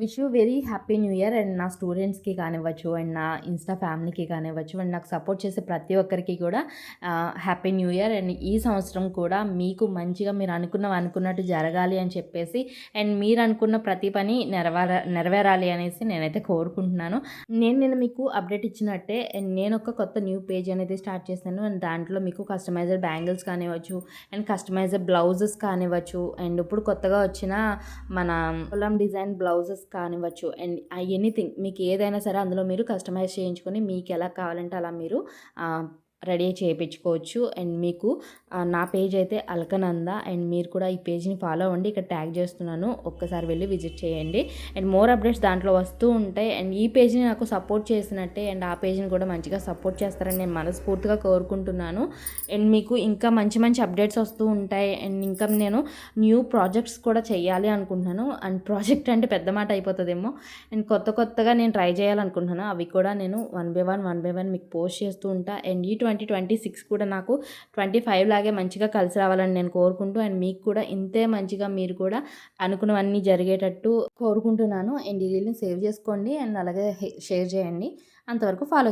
Wish you very happy new year. And నా స్టూడెంట్స్‌కి కానివ్వచ్చు, and నా ఇన్‌స్టా ఫ్యామిలీకి కానివ్వచ్చు, అండ్ నాకు సపోర్ట్ చేసే ప్రతి ఒక్కరికి కూడా హ్యాపీ న్యూ ఇయర్. అండ్ ఈ సంవత్సరం కూడా మీకు మంచిగా మీరు అనుకున్నవి అనుకున్నట్టు జరగాలి అని చెప్పేసి, అండ్ మీరు అనుకున్న ప్రతి పని నెరవేరాలి అనేసి నేనైతే కోరుకుంటున్నాను. నిన్న మీకు అప్డేట్ ఇచ్చినట్టే అండ్ నేను ఒక కొత్త న్యూ పేజ్ అనేది స్టార్ట్ చేశాను. అండ్ దాంట్లో మీకు కస్టమైజ్డ్ బ్యాంగిల్స్ కానివ్వచ్చు, అండ్ కస్టమైజ్డ్ బ్లౌజెస్ కానివ్వచ్చు, అండ్ ఇప్పుడు కొత్తగా వచ్చిన మన పొలం డిజైన్ బ్లౌజెస్ కానివ్వచ్చు, అండ్ ఎనీథింగ్ మీకు ఏదైనా సరే అందులో మీరు కస్టమైజ్ చేయించుకొని మీకు ఎలా కావాలంటే అలా మీరు రెడీ చేయించుకోవచ్చు. అండ్ మీకు నా పేజ్ అయితే అల్కనంద. అండ్ మీరు కూడా ఈ పేజ్ని ఫాలో అవ్వండి. ఇక్కడ ట్యాగ్ చేస్తున్నాను, ఒక్కసారి వెళ్ళి విజిట్ చేయండి. అండ్ మోర్ అప్డేట్స్ దాంట్లో వస్తూ ఉంటాయి. అండ్ ఈ పేజ్ని నాకు సపోర్ట్ చేసినట్టే అండ్ ఆ పేజ్ని కూడా మంచిగా సపోర్ట్ చేస్తారని నేను మనస్ఫూర్తిగా కోరుకుంటున్నాను. అండ్ మీకు ఇంకా మంచి మంచి అప్డేట్స్ వస్తూ ఉంటాయి. అండ్ ఇంకా నేను న్యూ ప్రాజెక్ట్స్ కూడా చేయాలి అనుకుంటున్నాను. అండ్ ప్రాజెక్ట్ అంటే పెద్ద మాట అయిపోతుందేమో. అండ్ కొత్తగా నేను ట్రై చేయాలనుకుంటున్నాను. అవి కూడా నేను వన్ బై వన్ మీకు పోస్ట్ చేస్తూ ఉంటా. అండ్ ఈ 2026 కూడా నాకు 25 లాగే మంచిగా కలిసి రావాలని నేను కోరుకుంటూ, అండ్ మీకు కూడా ఇంతే మంచిగా మీరు కూడా అనుకున్నవన్నీ జరిగేటట్టు కోరుకుంటున్నాను. అండ్ ఈ రీల్ని సేవ్ చేసుకోండి అండ్ అలాగే షేర్ చేయండి. అంతవరకు ఫాలో